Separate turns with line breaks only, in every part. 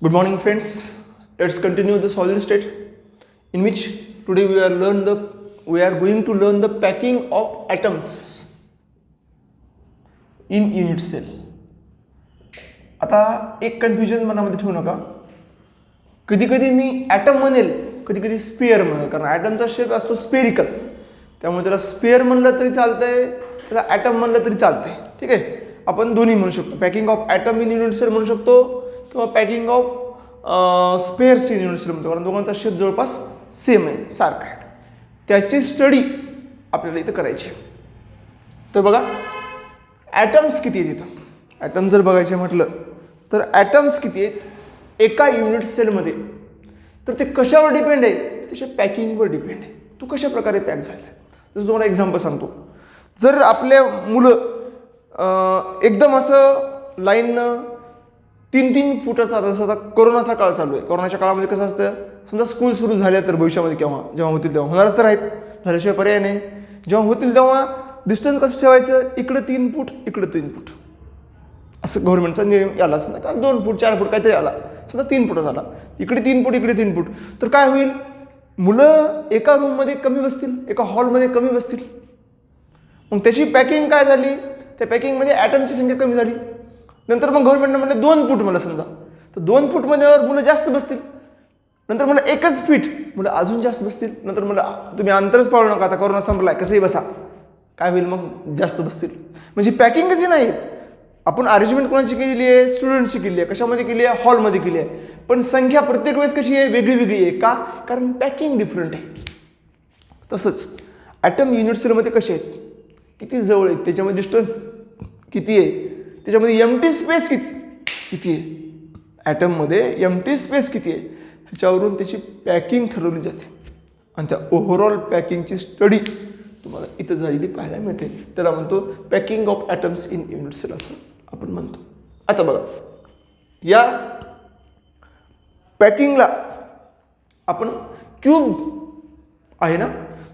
Good morning, friends. Let's continue the solid state, in which today we are going to learn the packing of atoms in unit cell. आता एक confusion मनामध्ये ठेवू नका. कधी कधी मी item म्हणेल, कधी कधी स्पेअर म्हणेल, कारण ॲटमचा शेप असतो स्पेरिकल, त्यामुळे त्याला स्पेअर म्हणलं तरी चालतंय, त्याला ॲटम म्हणलं तरी चालतंय. ठीक आहे, आपण दोन्ही म्हणू शकतो. Packing of atom in unit cell म्हणू शकतो किंवा packing of spheres in unit cell म्हणतो, कारण दोघांचा शेप जवळपास सेम आहे, सारखा आहे. त्याची स्टडी आपल्याला इथं करायची. तर बघा, ॲटम्स किती आहेत इथं. ॲटम जर बघायचे म्हटलं तर ॲटम्स किती आहेत एका युनिट सेलमध्ये, तर ते कशावर डिपेंड आहे, त्याच्या पॅकिंगवर डिपेंड आहे. तो कशा प्रकारे पॅक झाला आहे. जसं तुम्हाला एक्झाम्पल सांगतो. जर आपल्या मुलं एकदम असं लाईननं 3-3 फुटाचा, जसं आता कोरोनाचा काळ चालू आहे, कोरोनाच्या काळामध्ये कसं असतं, समजा स्कूल सुरू झाल्या तर भविष्यामध्ये जेव्हा होतील तेव्हा होणारच तर आहेत, झाल्याशिवाय पर्याय नाही. जेव्हा होतील तेव्हा डिस्टन्स कसं ठेवायचं, इकडं 3 फूट इकडं 3 फूट, असं गव्हर्नमेंटचा नियम आला. समजा का 2 फूट 4 फूट काहीतरी आला, समजा 3 फुट झाला, इकडे 3 फूट इकडे 3 फूट, तर काय होईल, मुलं एका रूममध्ये कमी बसतील, एका हॉलमध्ये कमी बसतील. मग त्याची पॅकिंग काय झाली, त्या पॅकिंगमध्ये ॲटमची संख्या कमी झाली. नंतर मग गव्हर्नमेंटनं म्हणलं 2 फूट मला समजा, तर 2 फूटमध्ये मुलं जास्त बसतील. नंतर मला 1 फीट, मुलं अजून जास्त बसतील. नंतर मला तुम्ही अंतरच पाळू नका, आता कोरोना संपलाय, कसंही बसा, काय होईल मग जास्त बसतील. म्हणजे पॅकिंगच नाही. आपण अरेंजमेंट कोणाची केलेली आहे, स्टुडंटची केली आहे. कशामध्ये केली आहे, हॉलमध्ये केली आहे. पण संख्या प्रत्येक वेळेस कशी आहे, वेगळी वेगळी आहे. का, कारण पॅकिंग डिफरंट आहे. तसंच ॲटम युनिट सेलमध्ये कसे आहेत, किती जवळ आहेत, त्याच्यामध्ये डिस्टन्स किती आहे, त्याच्यामध्ये एम्प्टी स्पेस किती आहे, ॲटममध्ये एम्प्टी स्पेस किती आहे, ह्याच्यावरून त्याची पॅकिंग ठरवली जाते. आणि त्या ओव्हरऑल पॅकिंगची स्टडी तुम्हाला इथं झालेली पाहायला मिळते. त्याला म्हणतो packing of atoms in unit cell असं आपण म्हणतो. आता बघा, या पॅकिंगला आपण क्यूब आहे ना,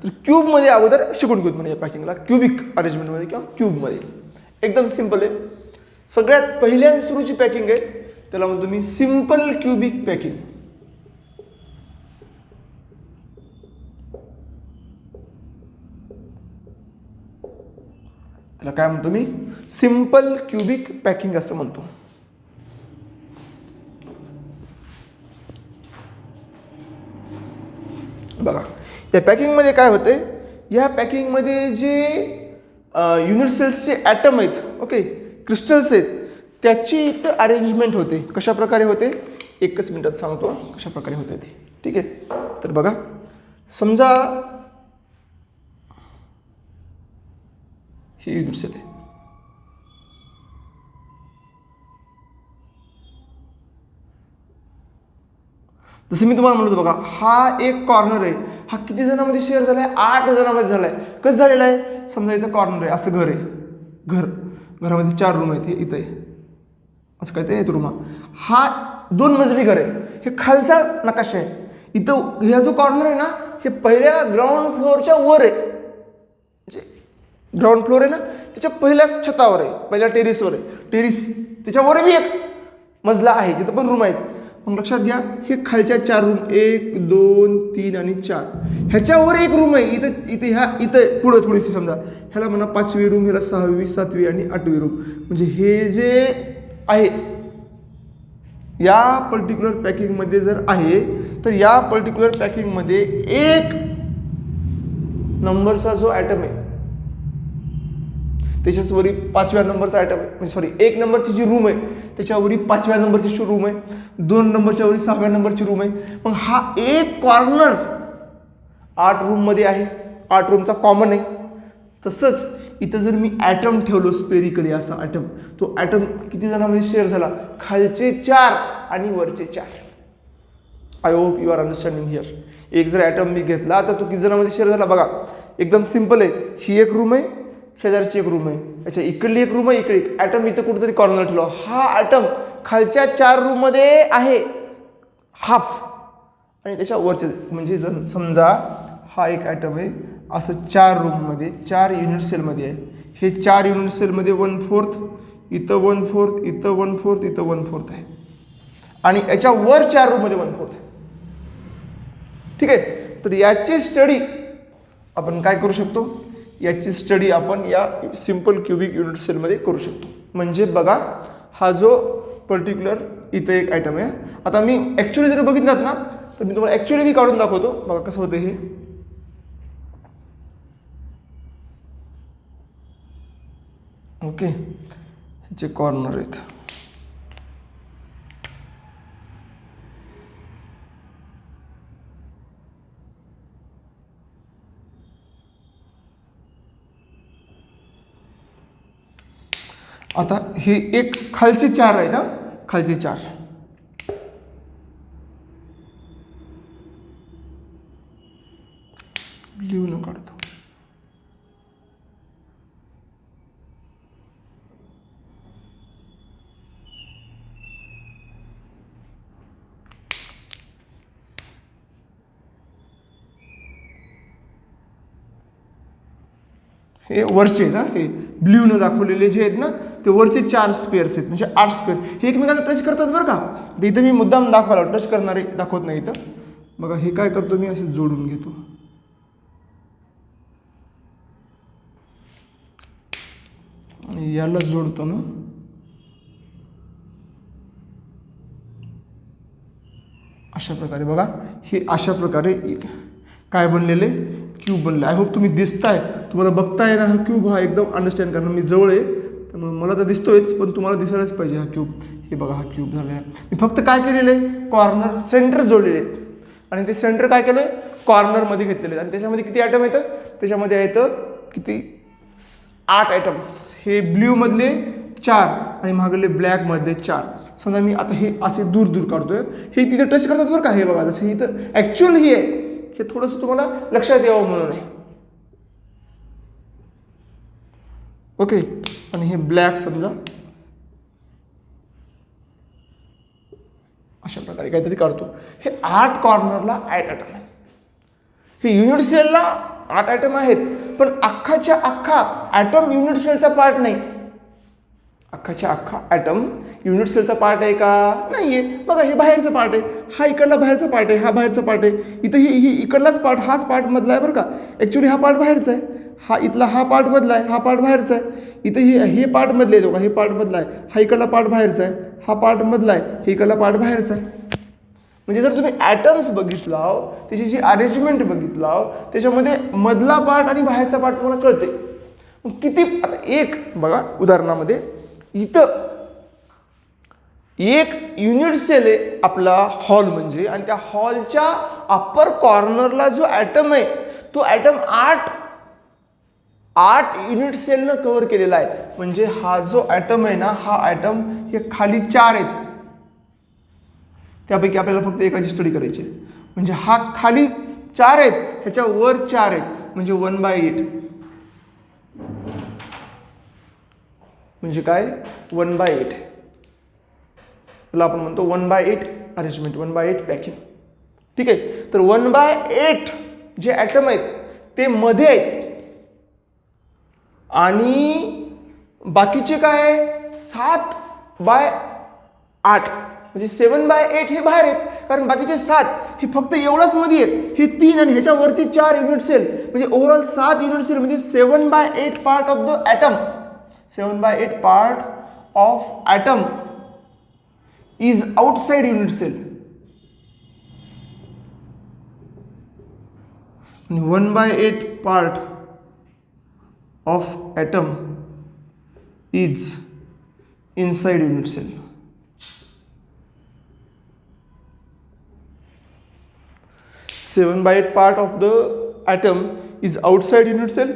तर क्यूबमध्ये अगोदर शिकून घेऊ. म्हणजे या पॅकिंगला क्यूबिक अरेंजमेंटमध्ये किंवा क्यूबमध्ये एकदम सिम्पल आहे. सगळ्यात पहिल्या सुरूची पॅकिंग आहे, त्याला म्हणतो मी सिम्पल क्यूबिक पॅकिंग. त्याला काय म्हणतो मी, सिम्पल क्यूबिक पॅकिंग असं म्हणतो. बघा, या पॅकिंगमध्ये काय होते, या पॅकिंगमध्ये जे युनिट सेल्सचे ॲटम आहेत, ओके, क्रिस्टल्स आहेत, त्याची इथं अरेंजमेंट होते. कशा प्रकारे होते, 1 मिनिटात सांगतो कशा प्रकारे होते ते. ठीक आहे, तर बघा, समजा ही युनिट सेल आहे. जसं मी तुम्हाला म्हणतो, बघा, हा एक कॉर्नर आहे. हा किती जणांमध्ये शेअर झालाय, 8 जणांमध्ये झालाय. कसं झालेला आहे, समजा इथं कॉर्नर आहे, असं घर आहे, घरामध्ये 4 रूम आहेत, इथं आहे असं काय, ते येतो रूम. हा 2 मजली घर आहे. हे खालचा नकाशा आहे. इथं हा जो कॉर्नर आहे ना, हे पहिल्या ग्राउंड फ्लोअरच्या वर आहे. म्हणजे ग्राउंड फ्लोअर आहे ना, त्याच्या पहिल्याच छतावर आहे, पहिल्या टेरिसवर आहे. टेरिस त्याच्यावर बी एक मजला आहे, जिथं पण रूम आहेत. मग लक्षात घ्या, हे खालच्या 4 रूम, 1 2 3 आणि 4, ह्याच्यावर एक रूम आहे. इथं पुढं थोडीशी समजा, ह्याला म्हणा 5वी रूम, ह्याला 6वी 7वी आणि 8वी रूम. म्हणजे हे जे आहे, या पर्टिक्युलर पॅकिंगमध्ये जर आहे, तर या पर्टिक्युलर पॅकिंगमध्ये 1 नंबरचा जो ॲटम आहे, त्याच्याचवरी 5व्या नंबरचा ॲटम आहे, म्हणजे सॉरी 1 नंबरची जी रूम आहे त्याच्यावरी 5व्या नंबरची रूम आहे, 2 नंबरच्या वरी 6व्या नंबरची रूम आहे. मग हा एक कॉर्नर 8 रूममध्ये आहे, 8 रूमचा कॉमन आहे. तसंच इथं जर मी ॲटम ठेवलो स्पेरिकली, असा ॲटम, तो ॲटम किती जणांमध्ये शेअर झाला, खालचे 4 आणि वरचे 4. I hope you are understanding here. एक जर ॲटम मी घेतला तर तो किती जणांमध्ये शेअर झाला, बघा, एकदम सिम्पल आहे. ही एक रूम आहे, शेजारची एक रूम आहे, अच्छा इकडली एक रूम आहे, इकडे एक ॲटम इथं कुठेतरी कॉर्नर ठेवला. हा ॲटम खालच्या 4 रूममध्ये आहे हाफ, आणि त्याच्या वरचे, म्हणजे जर समजा हा एक ॲटम आहे, असं 4 रूममध्ये, 4 युनिट सेलमध्ये आहे. हे 4 युनिट सेलमध्ये 1/4, इथं 1/4, इथं 1/4, इथं 1/4 आहे. आणि याच्या वर 4 रूममध्ये 1/4. ठीक आहे. तर याची स्टडी आपण काय करू शकतो, याची स्टडी आपण या सिंपल क्युबिक युनिट सेलमध्ये करू शकतो. म्हणजे बघा हा जो पर्टिक्युलर इथे एक आयटम आहे. आता मी ॲक्च्युली जर बघितलात ना तर मी तुम्हाला ॲक्च्युली मी काढून दाखवतो. बघा कसं होतं हे. ओके, ह्याचे कॉर्नर आहेत. आता हे एक खालचे 4 आहे ना, खालचे 4 लिहून काढतो. हे वरचे ना, हे ब्ल्यूनं दाखवलेले जे आहेत ना ते वरचे 4 स्पेअर्स आहेत, म्हणजे 8 स्पेअर हे एकमेकांना टच करतात बरं का. इथं मी मुद्दाम दाखवायला टच करणारे दाखवत नाही इथं. बघा हे काय करतो मी असे जोडून घेतो. आणि याला जोडतो ना, अशा प्रकारे. बघा हे अशा प्रकारे काय बनलेले क्यूब बनले. आय होप तुम्ही दिसताय, तुम्हाला बघताय ना हा क्यूब, हा एकदम अंडरस्टँड करणं. मी जवळ आहे त्यामुळे मला तर दिसतोयच, पण तुम्हाला दिसायलाच पाहिजे हा क्यूब. हे बघा हा क्यूब झालेला आहे. मी फक्त काय केलेलं आहे, कॉर्नर सेंटर जोडलेले आहेत आणि ते सेंटर काय केलं आहे, कॉर्नरमध्ये घेतलेले आहेत. आणि त्याच्यामध्ये किती आयटम येतं, त्याच्यामध्ये येतं किती 8 आयटम्स. हे ब्ल्यूमधले 4 आणि मागले ब्लॅकमधले 4. समजा मी आता हे असे दूर दूर काढतोय, हे तिथे टच करतात बरं का. हे बघा जसं इथं ॲक्च्युअल हे आहे, हे थोडंसं तुम्हाला लक्षात यावं म्हणून आहे. ओके. आणि हे ब्लॅक समजा अशा प्रकारे काहीतरी काढतो. हे 8 कॉर्नरला 8 आयटम आहे. हे युनिट सेलला 8 आयटम आहेत, पण अख्खाच्या अख्खा ॲटम युनिट सेलचा पार्ट नाही. अख्खाच्या अख्खा ॲटम युनिट सेलचा पार्ट आहे का, नाही आहे. बघा हे बाहेरचं पार्ट आहे, हा इकडला बाहेरचा पार्ट आहे, हा बाहेरचा पार्ट आहे. इथं ही इकडलाच पार्ट, हाच पार्ट मधला आहे बरं का. ॲक्च्युली हा पार्ट बाहेरचा आहे, हा इथला हा पार्ट मधला आहे, हा पार्ट बाहेरचा आहे. इथं हे पार्ट मधले आहे, हे पार्ट मधला आहे, हा इकडला पार्ट बाहेरचा आहे, हा पार्ट मधला आहे, हे इकडला पार्ट बाहेरचा आहे. म्हणजे जर तुम्ही ॲटम्स बघितला, त्याची जी अरेंजमेंट बघितला, त्याच्यामध्ये मधला पार्ट आणि बाहेरचा पार्ट तुम्हाला कळते. किती आता एक बघा उदाहरणामध्ये इथं एक युनिट सेल आहे आपला हॉल म्हणजे, आणि त्या हॉलच्या अप्पर कॉर्नरला जो ॲटम आहे तो ॲटम 8 युनिट सेलनं कव्हर केलेला आहे. म्हणजे हा जो ॲटम आहे ना, हा ॲटम हे खाली 4 आहेत, त्यापैकी आपल्याला फक्त एकाची स्टडी करायची आहे. म्हणजे हा खाली 4 आहेत, ह्याच्या वर 4 आहेत, म्हणजे 1/8. म्हणजे काय 1/8, त्याला आपण म्हणतो 1/8 अरेंजमेंट, 1/8 पॅकिंग. ठीक आहे. तर 1/8 जे ॲटम आहेत ते मध्ये आहेत आणि बाकीचे काय 7/8 म्हणजे 7/8 हे बाहेर आहेत, कारण बाकीचे 7 हे फक्त एवढाच मध्ये आहेत. हे 3 आणि ह्याच्या वरचे 4 युनिट सेल म्हणजे ओव्हरऑल 7 युनिट सेल, म्हणजे 7/8 part of the atom, 7/8 part of atom is outside unit cell. 1/8 part of atom is inside unit cell. 7/8 part of the atom is outside unit cell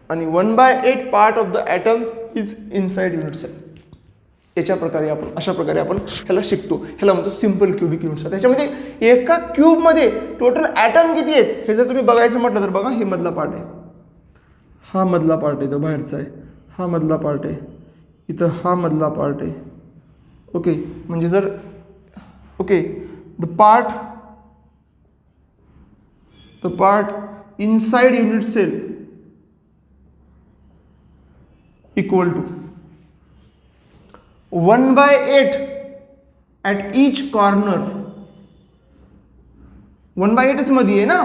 आणि 1/8 part of the atom is inside unit cell. याच्या प्रकारे आपण अशा प्रकारे आपण ह्याला शिकतो. ह्याला म्हणतो सिंपल क्युबिक युनिट्स. त्याच्यामध्ये एका क्यूबमध्ये टोटल ॲटम किती आहेत हे जर तुम्ही बघायचं म्हटलं तर बघा, हे मधला पार्ट आहे, हा मधला पार्ट आहे, तो बाहेरचा आहे, हा मधला पार्ट आहे, इथं हा मधला पार्ट आहे. ओके. म्हणजे जर okay the part inside unit cell equal to 1/8 at each corner 1/8 मध्ये आहे ना,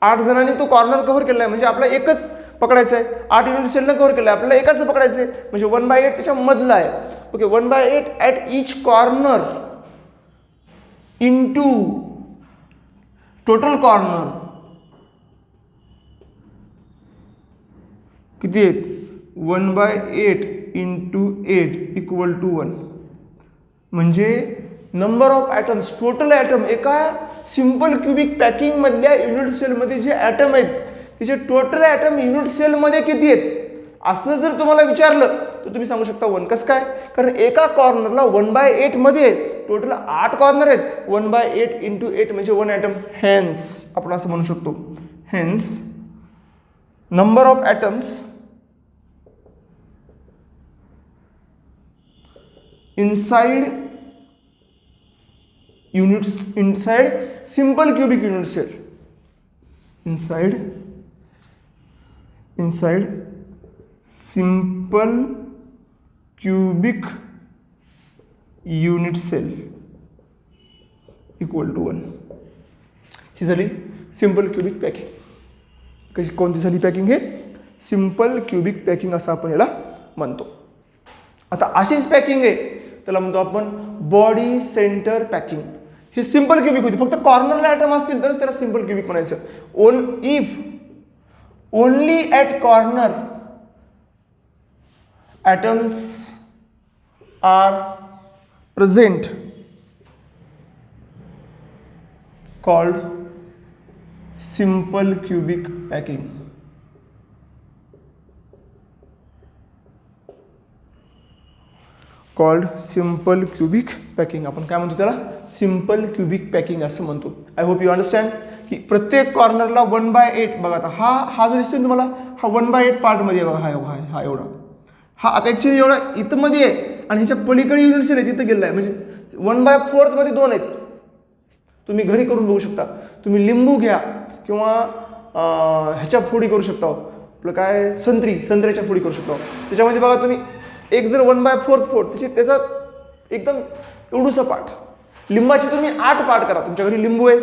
8 जणांनी तो कॉर्नर कव्हर केला आहे, म्हणजे आपला एकच पकडायचं आहे. 8 युनिट सेलनं कव्हर केलं आहे, आपल्याला एकच पकडायचं आहे, म्हणजे 1/8 त्याच्या मधला आहे. Okay, 1/8 at each corner into total corner किती आहेत, 1/8 इंटू 8 इक्वल टू 1. म्हणजे number of atoms, total atom एका सिंपल क्युबिक पॅकिंग मधल्या युनिट सेलमध्ये जे ॲटम आहेत त्याचे टोटल ॲटम युनिट सेलमध्ये किती आहेत असं जर तुम्हाला विचारलं तर तुम्ही सांगू शकता 1. कसं काय, कारण एका कॉर्नरला 1/8 मध्ये टोटल 8 कॉर्नर आहेत, 1/8 इंटू 8 म्हणजे 1 ॲटम. हेन्स आपण असं म्हणू शकतो, hence number of atoms inside units, inside simple cubic unit cell, inside simple cubic unit cell equal to 1. ही झाली सिंपल क्युबिक पॅकिंग. कशी कोणती झाली पॅकिंग, हे सिंपल क्युबिक पॅकिंग असं आपण याला म्हणतो. आता अशीच पॅकिंग आहे त्याला म्हणतो आपण बॉडी सेंटर पॅकिंग. ही सिंपल क्युबिक होती, फक्त कॉर्नरला ॲटम असतील तरच त्याला सिंपल क्युबिक म्हणायचं. If only at corner atoms are present called simple cubic packing. Called simple cubic packing. आपण काय म्हणतो त्याला, सिंपल क्युबिक पॅकिंग असं म्हणतो. आय होप यू अंडरस्टँड की प्रत्येक कॉर्नरला 1/8 बघा. आता हा जो दिसतोय तुम्हाला हा 1/8 पार्टमध्ये आहे बघा. हा एवढा, हा आता ॲक्च्युली एवढा इथं मध्ये आहे आणि ह्याच्या पलीकडे युनिट सेल आहे तिथं गेला आहे, म्हणजे 1/4 मध्ये 2 आहेत. तुम्ही घरी करून बघू शकता. तुम्ही लिंबू घ्या किंवा ह्याच्या फोडी करू शकता, आपलं काय संत्र्याच्या फोडी करू शकता. त्याच्यामध्ये बघा तुम्ही एक जर 1/4 त्याचा एकदम एवढूसा पार्ट, लिंबाचे तुम्ही 8 पार्ट करा. तुमच्या घरी लिंबू आहे,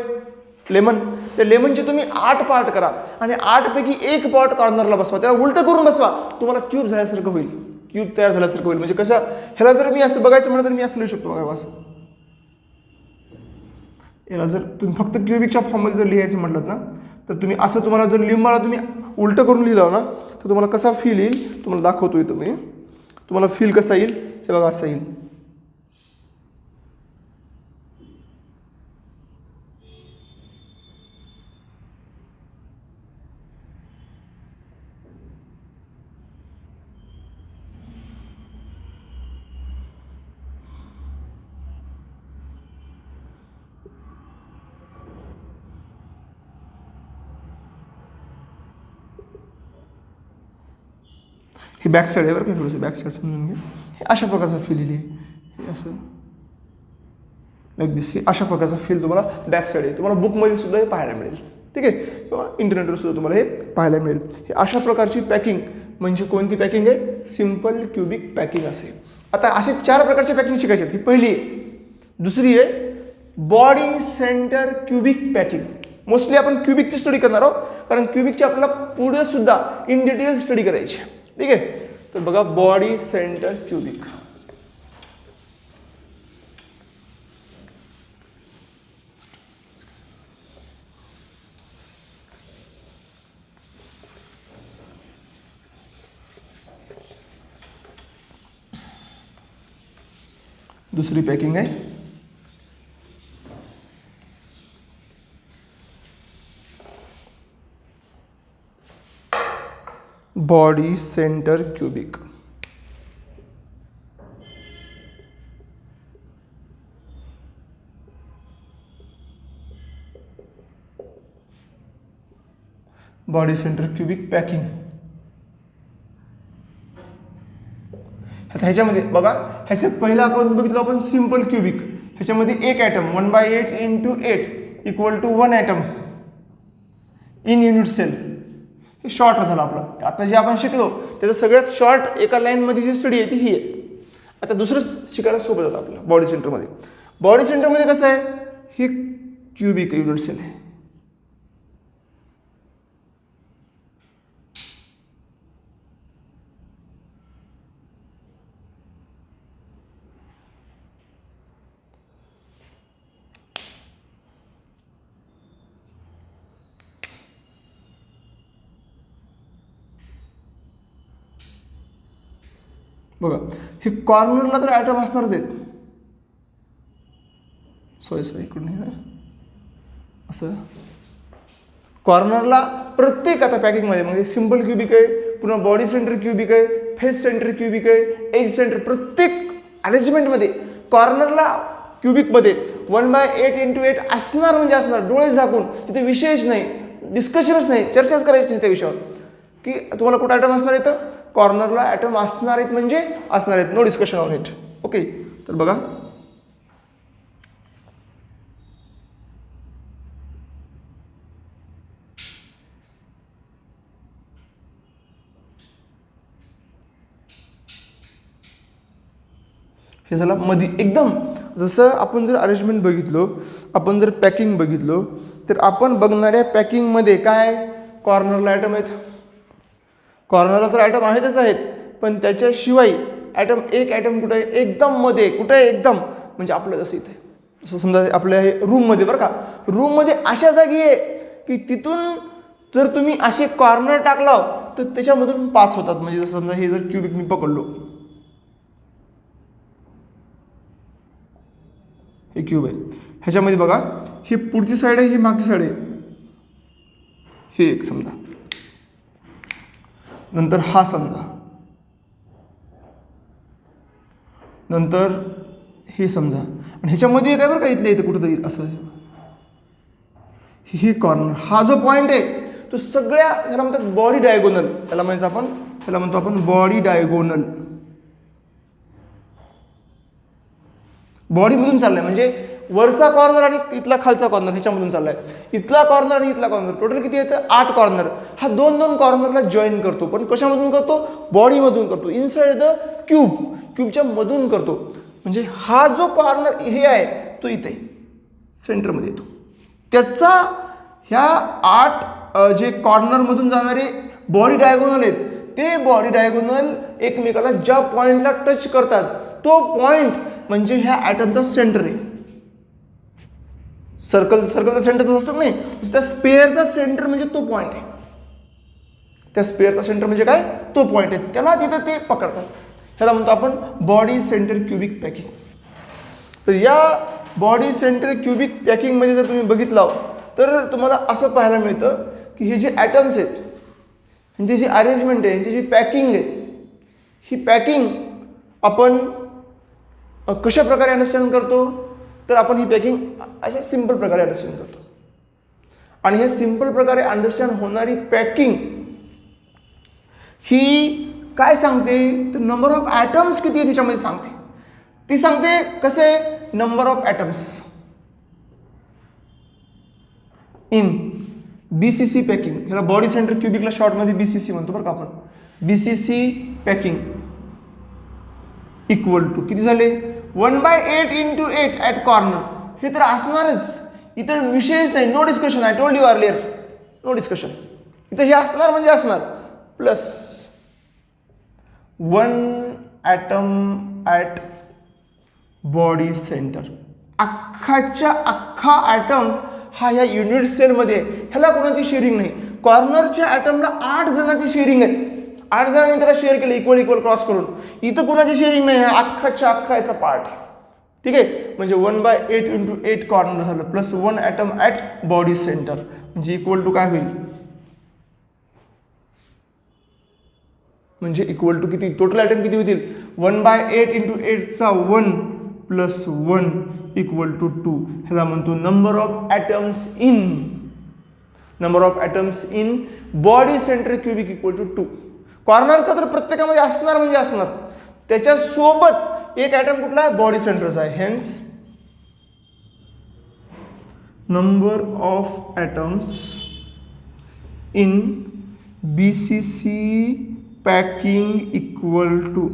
लेमन, त्या लेमनचे तुम्ही 8 पार्ट करा आणि 8 पैकी 1 पार्ट कॉर्नरला बसवा, त्याला उलटं करून बसवा, तुम्हाला क्यूब झाल्यासारखं होईल, क्यूब तयार झाल्यासारखं होईल. म्हणजे कसं, ह्याला जर मी असं बघायचं म्हणलं तर मी असं लिहू शकतो बघा असं. याला जर तुम्ही फक्त क्युबिकच्या फॉर्ममध्ये जर लिहायचं म्हटलं ना तर तुम्ही असं, तुम्हाला जर लिंबाला तुम्ही उलटं करून लिहिलं ना तर तुम्हाला कसा फील येईल तुम्हाला दाखवतोय. तुम्हाला फील कसा येईल हे बघा, असं येईल. हे बॅक साईड आहे बरं का, थोडंसं बॅक साईड समजून घ्या. हे अशा प्रकारचा फील येईल, हे असं लाईक दिस. हे अशा प्रकारचा फील तुम्हाला बॅक साईड आहे. तुम्हाला बुकमध्ये सुद्धा हे पाहायला मिळेल, ठीक आहे, किंवा इंटरनेटवर सुद्धा तुम्हाला हे पाहायला मिळेल. हे अशा प्रकारची पॅकिंग म्हणजे कोणती पॅकिंग आहे, सिंपल क्युबिक पॅकिंग असेल. आता असे 4 प्रकारची पॅकिंग शिकायची आहेत. ही पहिली आहे. दुसरी आहे body centre cubic packing. Mostly आपण क्युबिकची स्टडी करणार आहोत, कारण क्युबिकची आपल्याला पुढे सुद्धा इन डिटेल स्टडी करायची, ठीक आहे. तर बघा, बॉडी सेंटर क्युबिक. दुसरी पॅकिंग आहे body centre cubic. Body centre cubic packing. आता ह्याच्यामध्ये बघा, ह्याच्यात पहिला अकाउंट बघितलं आपण सिंपल क्युबिक. ह्याच्यामध्ये एक atom 1/8 into 8 equal to 1 atom in unit cell. हे शॉर्ट झालं आपलं. आता जे आपण शिकलो त्याचं सगळ्यात शॉर्ट एका लाईनमध्ये जी स्टडी आहे ती ही आहे. आता दुसरं शिकायला सोपं जातं आपल्याला बॉडी सेंटरमध्ये. बॉडी सेंटरमध्ये कसं आहे, ही क्युबिक युनिट सेल आहे. बघा, हे कॉर्नरला तर ॲटम असणारच आहेत. सॉरी इकडून असं कॉर्नरला प्रत्येक आता पॅकिंगमध्ये म्हणजे सिंपल क्युबिक आहे, पुन्हा बॉडी सेंटर क्युबिक आहे, फेस सेंटर क्युबिक आहे, एज सेंटर, प्रत्येक अरेंजमेंटमध्ये कॉर्नरला क्युबिकमध्ये 1/8 × 8 असणार म्हणजे असणार. डोळे झाकून, तिथे विशेष नाही, डिस्कशनच नाही, चर्चाच करायची नाही त्या विषयावर की तुम्हाला कुठं ॲटम असणार आहे. तर कॉर्नरला ॲटम असणार आहेत म्हणजे असणार आहेत, no discussion on it. Okay, तर बघा हे झालं मध्ये एकदम जसं आपण जर अरेंजमेंट बघितलो, आपण जर पॅकिंग बघितलो, तर आपण बघणाऱ्या पॅकिंगमध्ये काय कॉर्नरला ॲटम आहेत. कॉर्नरला तर ॲटम आहेतच आहेत, पण त्याच्याशिवाय ॲटम एक ॲटम कुठं आहे एकदम मध्ये, कुठं आहे एकदम म्हणजे आपलं जसं इथे, जसं समजा आपल्या हे रूममध्ये बरं का, रूममध्ये अशा जागी आहे की तिथून जर तुम्ही असे कॉर्नर टाकला तर त्याच्यामधून 5 होतात. म्हणजे जसं समजा हे जर क्युबिक मी पकडलो, हे क्यूब आहे, ह्याच्यामध्ये बघा ही पुढची साईड आहे, ही मागची साईड आहे, हे एक समजा, नंतर हा समजा, नंतर हे समजा, आणि ह्याच्यामध्ये काय बरं का इथल्या इथे कुठंतरी असं आहे, हे कॉर्नर, हा जो पॉईंट आहे तो सगळ्या ह्याला म्हणतात बॉडी डायगोनल, त्याला म्हणतो आपण बॉडी डायगोनल. बॉडीमधून चाललाय म्हणजे वरचा कॉर्नर आणि इथला खालचा कॉर्नर ह्याच्यामधून चाललाय, इथला कॉर्नर आणि इथला कॉर्नर, टोटल किती येतं 8 कॉर्नर. हा 2-2 कॉर्नरला जॉईन करतो, पण कशामधून करतो, बॉडीमधून करतो, इनसाइड द क्यूबच्या मधून करतो. म्हणजे हा जो कॉर्नर हे आहे तो इथे सेंटरमध्ये येतो. त्याचा ह्या 8 जे कॉर्नरमधून जाणारे बॉडी डायगोनल आहेत, ते बॉडी डायगोनल एकमेकाला ज्या पॉईंटला टच करतात तो पॉईंट म्हणजे ह्या ॲटमचा सेंटर आहे. सर्कलचा सेंटरचा असतो नाही, त्या स्पेअरचा सेंटर म्हणजे तो पॉईंट आहे. त्या स्पेअरचा सेंटर म्हणजे काय, तो पॉईंट आहे, त्याला तिथं ते पकडतात. ह्याला म्हणतो आपण बॉडी सेंटर क्युबिक पॅकिंग. तर या बॉडी सेंटर क्युबिक पॅकिंगमध्ये जर तुम्ही बघितलं तर तुम्हाला असं पाहायला मिळतं की हे जे ॲटम्स आहेत, ह्यांची जी अरेंजमेंट आहे, ह्यांची जी पॅकिंग आहे, ही पॅकिंग आपण कशा प्रकारे अंडरस्टँड करतो, तर आपण ही पॅकिंग अशा सिंपल प्रकारे अंडरस्टँड करतो. आणि हे सिंपल प्रकारे अंडरस्टँड होणारी पॅकिंग ही काय सांगते, तर नंबर ऑफ ॲटम्स किती आहे त्याच्यामध्ये सांगते. ती सांगते कसे, number of atoms in BCC packing. ह्याला बॉडी सेंटर क्युबिकला शॉर्टमध्ये BCC म्हणतो बरं का आपण. BCC पॅकिंग इक्वल टू किती झाले, 1/8 × 8 ॲट कॉर्नर. हे तर असणारच, इतर विषयच नाही, no discussion. I told you earlier, no discussion. इथं हे असणार म्हणजे असणार, plus 1 atom at body centre. अख्खाच्या अख्खा ॲटम हा ह्या युनिट सेलमध्ये, ह्याला कोणाची शेअरिंग नाही. कॉर्नरच्या ॲटमला 8 जणांची शेअरिंग आहे, 8 जणांनी त्याला शेअर केलं इक्वल क्रॉस करून. इथं कोणाची शेअरिंग नाही, हा अख्खाच्या अख्खा याचा पार्ट. ठीक आहे, म्हणजे 1/8 × 8 कॉर्नर झालं, plus 1 atom at body centre, म्हणजे इक्वल टू काय होईल, म्हणजे इक्वल टू किती, टोटल ॲटम किती होतील, 1/8 × 8 चा 1 प्लस 1 इक्वल टू 2. ह्याला म्हणतो number of atoms in body centre cubic equal to 2. कॉर्नरचा तर प्रत्येकामध्ये असणार म्हणजे असणार, त्याच्यासोबत एक ॲटम कुठला आहे, बॉडी सेंटरचा आहे. Hence number of atoms in BCC packing equal to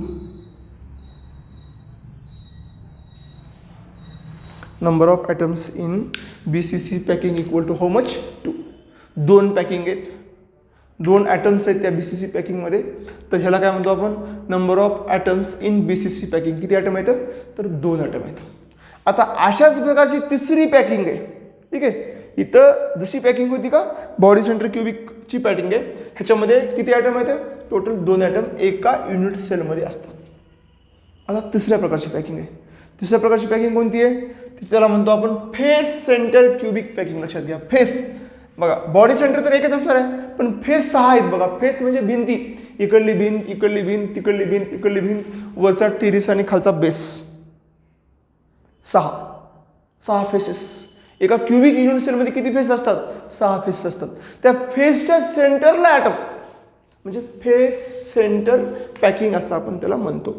number of atoms in BCC packing equal to how much 2. 2 packing आहेत, 2 ॲटम्स आहेत त्या BCC पॅकिंगमध्ये. तर ह्याला काय म्हणतो आपण, number of atoms in BCC packing. किती ॲटम आहेत, तर 2 ॲटम आहेत. आता अशाच प्रकारची तिसरी पॅकिंग आहे. ठीक आहे, इथं जशी पॅकिंग होती का बॉडी सेंटर क्युबिकची पॅकिंग आहे, ह्याच्यामध्ये किती ॲटम आहेत, टोटल 2 ॲटम एका युनिट सेलमध्ये असतात. आता तिसऱ्या प्रकारची पॅकिंग आहे. तिसऱ्या प्रकारची पॅकिंग कोणती आहे, त्याला म्हणतो आपण फेस सेंटर क्युबिक पॅकिंग. लक्षात घ्या, फेस बघा, बॉडी सेंटर तर एकच असणार आहे, पण फेस 6 आहेत बघा. फेस म्हणजे भिंती, इकडली भिंत, इकडली भिंत, तिकडली भिंत, इकडली भिंत, वरचा टेरिस आणि खालचा बेस. 6 फेसेस. एका क्युबिक युनिट सेलमध्ये किती फेस असतात, 6 फेस असतात. त्या फेसच्या सेंटरला ॲटम म्हणजे फेस सेंटर पॅकिंग असं आपण त्याला म्हणतो.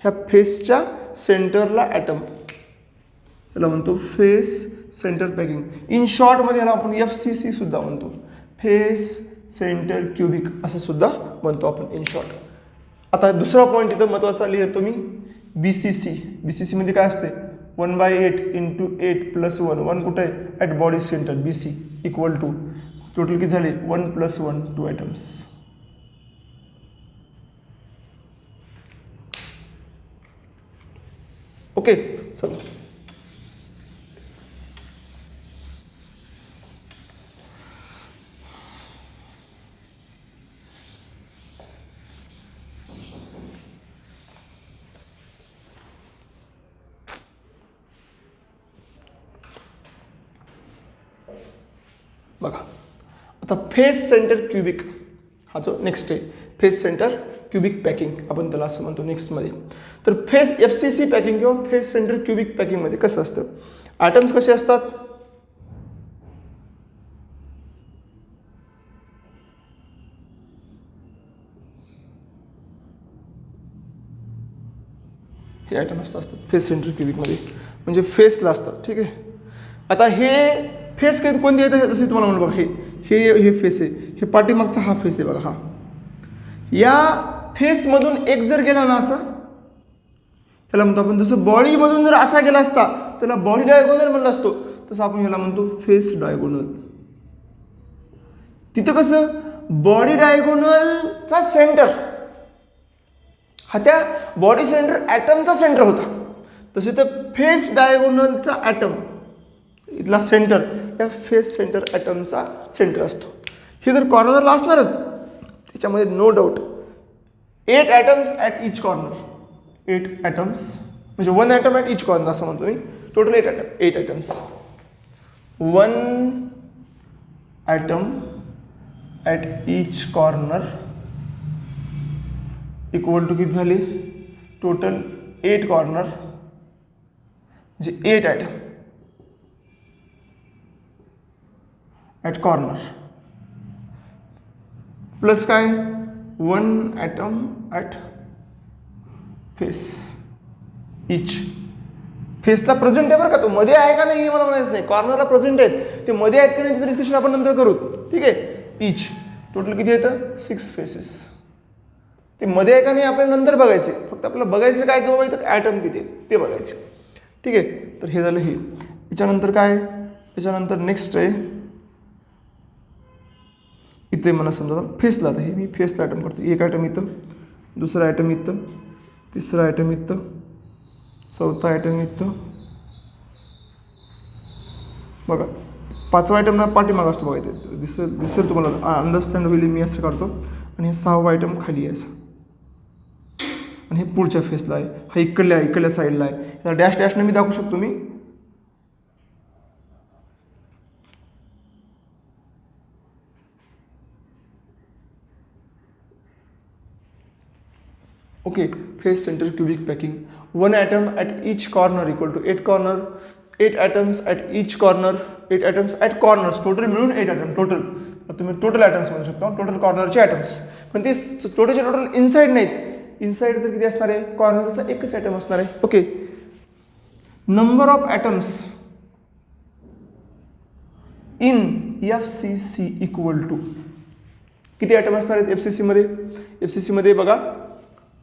ह्या फेसच्या सेंटरला ॲटम त्याला म्हणतो फेस सेंटर पॅकिंग. इन शॉर्टमध्ये याला आपण FCC सुद्धा म्हणतो, फेस सेंटर क्युबिक असं सुद्धा म्हणतो आपण इन शॉर्ट. आता दुसरा पॉईंट इथं महत्त्वाचा लिहितो मी, BCC. BCC मध्ये काय असते, 1/8 × 8 + 1. 1 कुठं आहे, at body centre BC equal to total किती झाले, 1 + 1 2 ॲटम्स. ओके, चला बघा. आता फेस सेंटर क्युबिक हा जो नेक्स्ट आहे, फेस सेंटर क्युबिक पॅकिंग आपण त्याला असं म्हणतो नेक्स्टमध्ये. तर फेस FCC पॅकिंग किंवा फेस सेंटर क्युबिक पॅकिंगमध्ये कसं असतं, ॲटम्स कसे असतात, हे ॲटम असतात फेस सेंटर क्युबिकमध्ये, म्हणजे फेसला असतात. ठीक आहे, आता हे फेस काही कोणते येतं जसं तुम्हाला म्हणलं बघा, हे फेस आहे, हे पाठीमागचा हा फेस आहे बघा. हा या फेसमधून एक जर गेला ना असा, ह्याला म्हणतो आपण, जसं बॉडीमधून जर असा गेला असता त्याला बॉडी डायगोनल म्हणलं असतो, तसं आपण ह्याला म्हणतो फेस डायगोनल. तिथं कसं बॉडी डायगोनलचा सेंटर हा त्या बॉडी सेंटर ॲटमचा सेंटर होता, तसे तर फेस डायगोनलचा ॲटम इथला सेंटर या फेस सेंटर ॲटमचा सेंटर असतो. हे जर कॉर्नरला असणारच, त्याच्यामध्ये no doubt 8 atoms at each corner. 8 atoms म्हणजे 1 ॲटम ॲट इच कॉर्नर असं म्हणतो मी. Total 8 atoms. 1 atom at each corner equal to किती झाली, टोटल 8 कॉर्नर म्हणजे 8 ॲटम ॲट कॉर्नर प्लस काय 1 ॲटम ॲट फेस इच. फेसला प्रेझेंट आहे बरं का, तो मध्ये आहे का नाही हे मला म्हणायचं नाही, कॉर्नरला प्रेझेंट आहेत, ते मध्ये आहेत का नाही त्याचं डिस्कशन आपण नंतर करू. ठीक आहे, इच टोटल किती येतं 6 फेसेस. ते मध्ये आहे का नाही आपल्याला नंतर बघायचे, फक्त आपल्याला बघायचं काय किंवा इथं ॲटम किती आहेत ते बघायचे. ठीक आहे, तर हे झालं हे. याच्यानंतर काय, याच्यानंतर नेक्स्ट आहे इथे मला समजा फेसला, आता हे मी फेसला ॲटम करतो. 1 ॲटम इथं, दुसरा ॲटम इथं, तिसरा ॲटम इथं, चौथा ॲटम इथं बघा. 5वा ॲटम ना पाठीमाग असतो बघा, इथे दिसेल तुम्हाला, अंडरस्टँड होईल मी असं करतो. आणि हे 6वा ॲटम खाली आहे असं, आणि हे पुढच्या फेसला आहे, हा इकडल्या साईडला आहे. याला डॅश डॅशने मी दाखवू शकतो मी. Okay, face centre cubic packing. 1 atom at each corner equal to 8 corner, 8 atoms at each corner, 8 atoms at corners, total मिळून 8 ॲटम. टोटल तुम्ही टोटल ॲटम्स म्हणू शकता, टोटल कॉर्नरचे ॲटम्स. पण ते टोटलचे टोटल इनसाईड नाहीत, इनसाईड तर किती असणार आहे, कॉर्नरचा एकच ॲटम असणार आहे. Okay, number of atoms in FCC equal to किती ॲटम असणार आहेत FCC मध्ये. FCC मध्ये बघा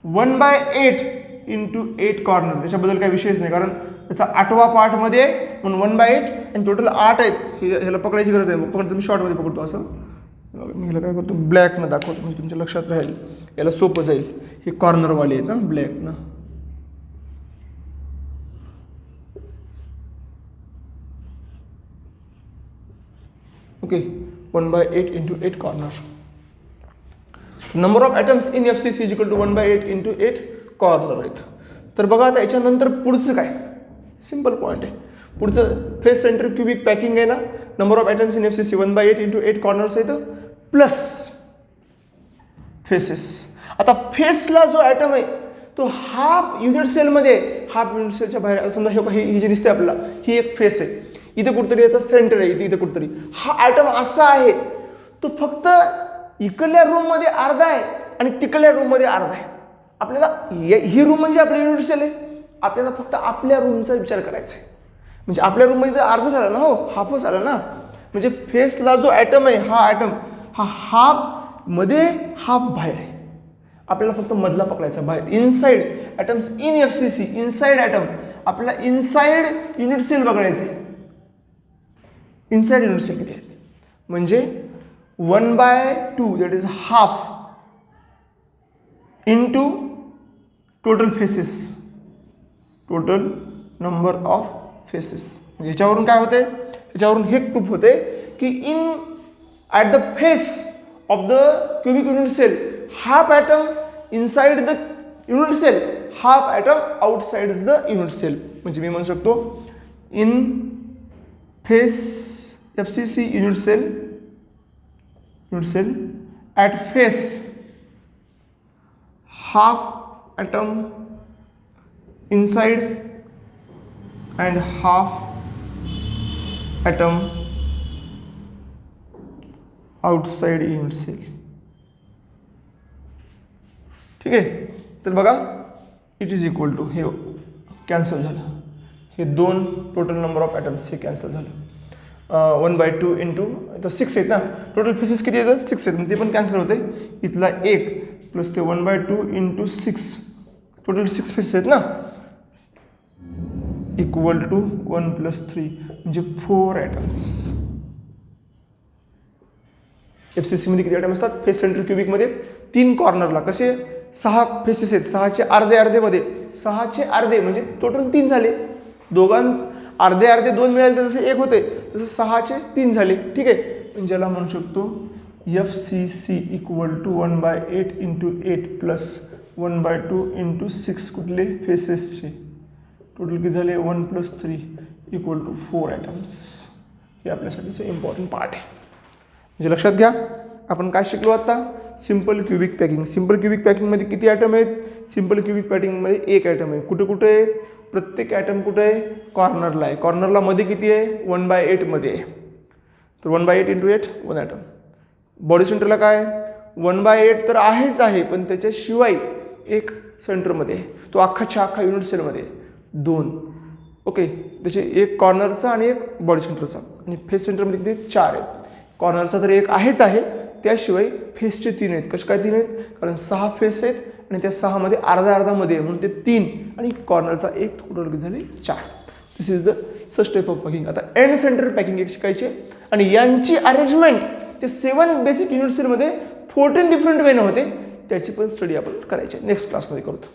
1/8 × 8 कॉर्नर. त्याच्याबद्दल काही विषयच नाही, कारण त्याचा 8वा पार्टमध्ये म्हणून 1/8 आणि टोटल 8 आहेत. ह्याला पकडायची गरज आहे, पकडतो मी शॉर्टमध्ये पकडतो असं. मी ह्याला काय करतो ब्लॅकनं दाखवतो म्हणजे तुमच्या लक्षात राहील, याला सोपं जाईल. हे कॉर्नरवाले आहेत ना ब्लॅकनं. Okay 1/8 into 8 corner. Number of atoms in FCC is equal to 1/8 into 8 corner आहेत. तर बघा आता याच्यानंतर पुढचं काय, सिम्पल पॉईंट आहे. पुढचं फेस सेंटर क्युबिक पॅकिंग आहे ना. Number of atoms in FCC 1/8 into 8 corners आहेत प्लस फेसेस. आता फेसला जो ॲटम आहे तो हाफ युनिट सेलमध्ये, हाफ युनिट सेलच्या बाहेर. समजा हे जे दिसते आपल्याला ही एक फेस आहे, इथे कुठेतरी याचा सेंटर आहे, इथे कुठेतरी हा ॲटम असा आहे, तो फक्त इकडल्या रूममध्ये अर्धा आहे आणि तिकडल्या रूममध्ये अर्धा आहे. आपल्याला ही रूम म्हणजे आपली युनिट सेल आहे, आपल्याला फक्त आपल्या रूमचा विचार करायचा आहे. म्हणजे आपल्या रूममध्ये तर अर्धा झाला ना, हो हाफच आला ना. म्हणजे फेसला जो ॲटम आहे हा ॲटम हा हाफ मध्ये हाफ बाहेर आहे, आपल्याला फक्त मधला पकडायचा बाहेर. Inside atoms in FCC, inside atom आपल्याला इनसाइड युनिट सेल बघायचं आहे. इनसाइड युनिट सेल किती आहेत म्हणजे 1/2 that is half into total faces, total number of faces. म्हणजे याच्यावरून काय होते, याच्यावरून हे प्रूफ होते की in at the face of the cubic unit cell half atom inside the unit cell, half atom outside the unit cell. म्हणजे मी म्हणू शकतो in face FCC unit cell at face half atom inside and half atom outside unit cell. ठीक आहे. तर बघा it is equal to हे cancel झालं, हे 2 टोटल नंबर ऑफ ॲटम्स हे कॅन्सल झालं. 1/2 इंटू तर 6 आहेत ना, टोटल फेसेस किती येतं 6 आहेत, म्हणजे ते पण कॅन्सल होते. इथला 1 प्लस ते 1/2 इंटू 6 टोटल 6 फेसेस आहेत ना, इक्वल टू 1 + 3 म्हणजे 4 ॲटम्स. FCC मध्ये किती ॲटम असतात फेस सेंटर क्युबिकमध्ये 3 कॉर्नरला कसे 6 फेसेस आहेत, 6चे अर्धे अर्धे मध्ये 6चे अर्धे म्हणजे टोटल 3 झाले. अर्धे अर्धे 2 मिळाले तर जसे 1 होते तसं 6चे 3 झाले. ठीक आहे. म्हणजे ज्याला म्हणू शकतो FCC equal to 1/8 into 8 plus 1/2 into 6 कुठले फेसेसचे टोटल किती झाले 1 + 3 इक्वल टू 4 ॲटम्स. हे आपल्यासाठीचं इम्पॉर्टंट पार्ट आहे. म्हणजे लक्षात घ्या आपण काय शिकलो आता, simple cubic packing. Simple cubic पॅकिंगमध्ये किती ॲटम आहेत, सिम्पल क्युबिक पॅकिंगमध्ये 1 ॲटम आहे. कुठे कुठे आहे, प्रत्येक ॲटम कुठे आहे कॉर्नरला आहे. कॉर्नरला मध्ये किती आहे 1/8 मध्ये आहे. तर 1/8 इंटू 8 1 ॲटम. बॉडी सेंटरला काय 1/8 तर आहेच आहे, पण त्याच्याशिवाय एक सेंटरमध्ये आहे, तो अख्खाच्या अख्खा युनिट सेलमध्ये 2. ओके. त्याचे एक कॉर्नरचा आणि एक बॉडी सेंटरचा. आणि फेस सेंटरमध्ये किती 4 आहेत. कॉर्नरचा तर एक आहेच आहे, त्याशिवाय फेसचे 3 आहेत. कसे काय 3 आहेत, कारण 6 फेस आहेत आणि त्या 6 मध्ये अर्धा अर्धा मध्ये म्हणून ते 3 आणि कॉर्नरचा एक टोटल झाले 4. This is the first type of packing. आता एंड सेंटर पॅकिंग एक शिकायचे आणि यांची अरेंजमेंट ते 7 बेसिक युनिट सेलमध्ये 14 डिफरंट वेने होते, त्याची पण स्टडी आपण करायची नेक्स्ट क्लासमध्ये करतो.